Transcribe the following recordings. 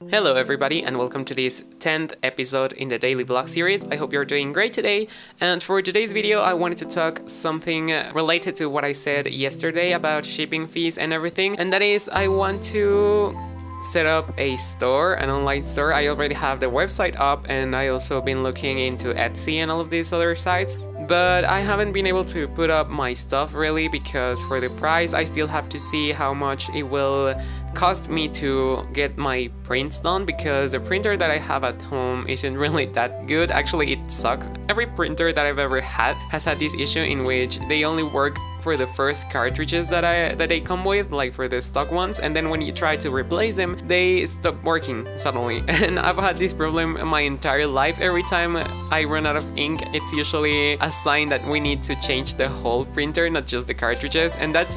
Hello everybody and welcome to this 10th episode in the daily vlog series. I hope you're doing great today, and for today's video I wanted to talk something related to what I said yesterday about shipping fees and everything, and that is I want to set up a store, an online store. I already have the website up and I also been looking into Etsy and all of these other sites, but I haven't been able to put up my stuff really because for the price I still have to see how much it will cost me to get my prints done, because the printer that I have at home isn't really that good. Actually, it sucks. Every printer that I've ever had has had this issue in which they only work for the first cartridges that they come with, like for the stock ones, and then when you try to replace them they stop working suddenly. And I've had this problem my entire life. Every time I run out of ink, it's usually a sign that we need to change the whole printer, not just the cartridges, and that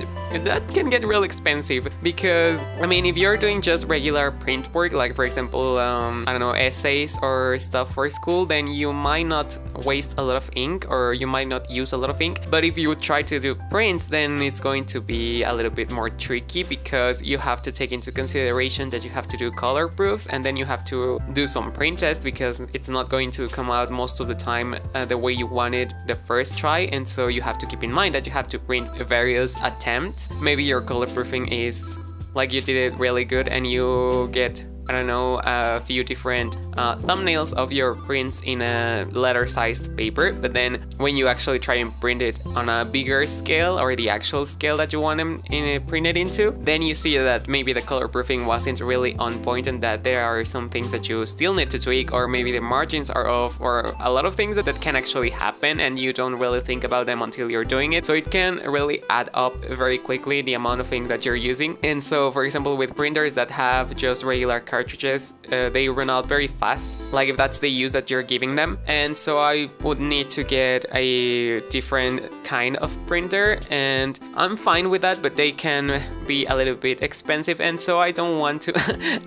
can get real expensive, because I mean, if you're doing just regular print work, like for example I don't know, essays or stuff for school, then you might not waste a lot of ink or you might not use a lot of ink. But if you try to do prints, then it's going to be a little bit more tricky, because you have to take into consideration that you have to do color proofs, and then you have to do some print tests, because it's not going to come out most of the time the way you wanted the first try. And so you have to keep in mind that you have to print various attempts. Maybe your color proofing is like you did it really good and you get, I don't know, a few different thumbnails of your prints in a letter-sized paper, but then when you actually try and print it on a bigger scale, or the actual scale that you want them printed into, then you see that maybe the color proofing wasn't really on point, and that there are some things that you still need to tweak, or maybe the margins are off, or a lot of things that can actually happen and you don't really think about them until you're doing it. So it can really add up very quickly, the amount of ink that you're using. And so for example, with printers that have just regular cartridges, they run out very fast, like if that's the use that you're giving them. And so I would need to get a different kind of printer, and I'm fine with that, but they can be a little bit expensive, and so I don't want to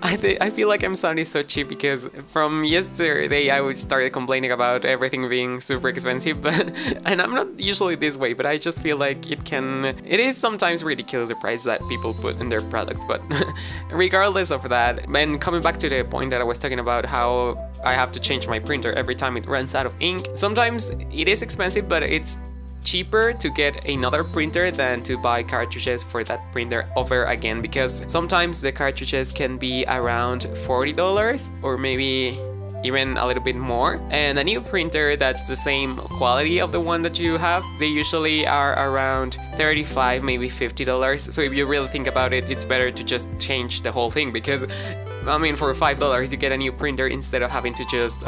I feel like I'm sounding so cheap, because from yesterday I started complaining about everything being super expensive, but and I'm not usually this way, but I just feel like it is sometimes ridiculous, the price that people put in their products. But regardless of that, and coming back to the point that I was talking about, how I have to change my printer every time it runs out of ink, sometimes it is expensive, but it's cheaper to get another printer than to buy cartridges for that printer over again, because sometimes the cartridges can be around $40 or maybe even a little bit more, and a new printer that's the same quality of the one that you have, they usually are around $35, maybe $50. So if you really think about it, it's better to just change the whole thing, because I mean, for $5 you get a new printer instead of having to just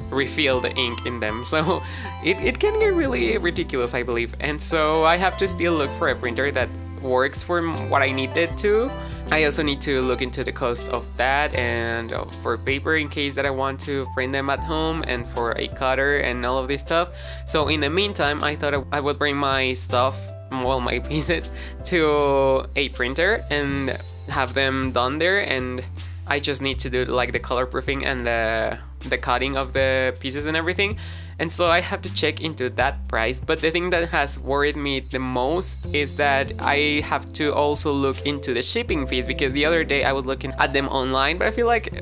refill the ink in them. So it can get really ridiculous, I believe. And so I have to still look for a printer that works for what I need it to. I also need to look into the cost of that, and for paper in case that I want to print them at home, and for a cutter and all of this stuff. So in the meantime, I thought I would bring my stuff, well, my pieces, to a printer and have them done there, and I just need to do like the color proofing and the cutting of the pieces and everything. And so I have to check into that price. But the thing that has worried me the most is that I have to also look into the shipping fees, because the other day I was looking at them online, but I feel like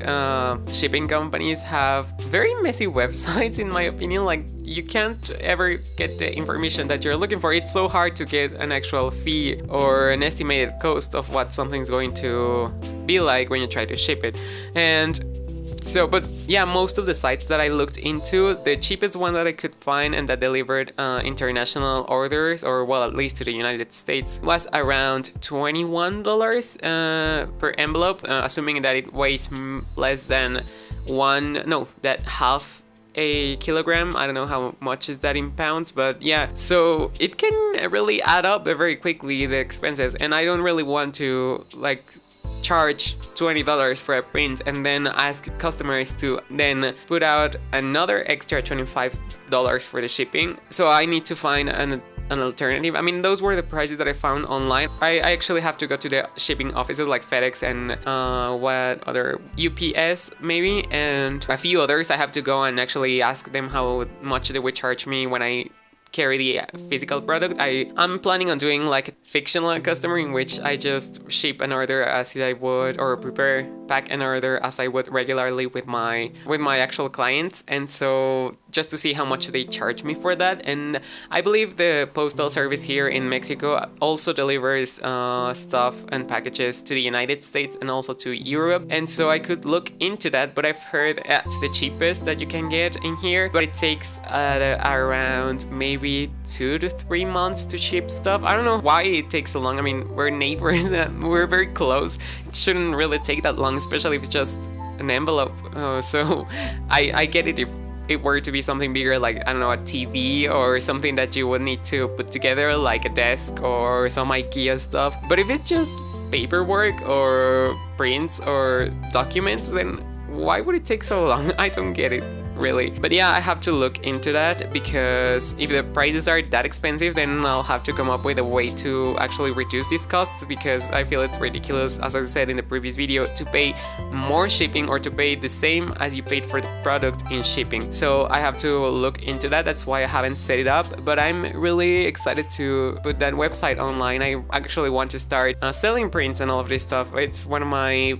shipping companies have very messy websites, in my opinion. Like, you can't ever get the information that you're looking for. It's so hard to get an actual fee or an estimated cost of what something's going to be like when you try to ship it. And so, but yeah, most of the sites that I looked into, the cheapest one that I could find and that delivered international orders, or well, at least to the United States, was around $21 per envelope, assuming that it weighs less than half a kilogram. I don't know how much is that in pounds, but yeah, so it can really add up very quickly, the expenses, and I don't really want to like charge $20 for a print and then ask customers to then put out another extra $25 for the shipping. So I need to find an alternative. I mean, those were the prices that I found online. I actually have to go to the shipping offices like FedEx and UPS maybe, and a few others. I have to go and actually ask them how much they would charge me when I carry the physical product. I'm planning on doing like a fictional customer in which I just ship an order as I would, or pack an order as I would regularly with my actual clients. And so just to see how much they charge me for that. And I believe the postal service here in Mexico also delivers stuff and packages to the United States and also to Europe. And so I could look into that, but I've heard it's the cheapest that you can get in here, but it takes around maybe 2 to 3 months to ship stuff. I don't know why it takes so long. I mean, we're neighbors, we're very close. It shouldn't really take that long, especially if it's just an envelope. So I get it if it were to be something bigger, like, I don't know, a TV or something that you would need to put together, like a desk or some IKEA stuff. But if it's just paperwork or prints or documents, then why would it take so long? I don't get it, really. But yeah, I have to look into that, because if the prices are that expensive, then I'll have to come up with a way to actually reduce these costs, because I feel it's ridiculous, as I said in the previous video, to pay more shipping or to pay the same as you paid for the product in shipping. So I have to look into that. That's why I haven't set it up, but I'm really excited to put that website online. I actually want to start selling prints and all of this stuff. It's one of my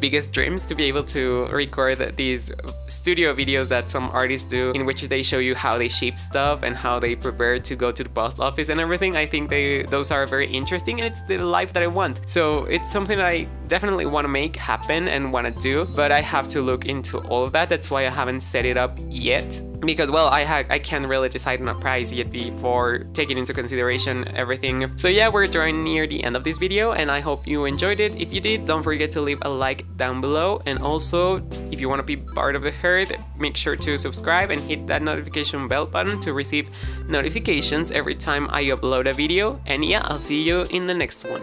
biggest dreams to be able to record these studio videos that some artists do, in which they show you how they ship stuff and how they prepare to go to the post office and everything. I think those are very interesting, and it's the life that I want. So it's something that I definitely want to make happen and want to do, but I have to look into all of that. That's why I haven't set it up yet, because, well, I can't really decide on a price yet before taking into consideration everything. So yeah, we're drawing near the end of this video, and I hope you enjoyed it. If you did, don't forget to leave a like down below, and also if you want to be part of the herd, make sure to subscribe and hit that notification bell button to receive notifications every time I upload a video. And yeah, I'll see you in the next one.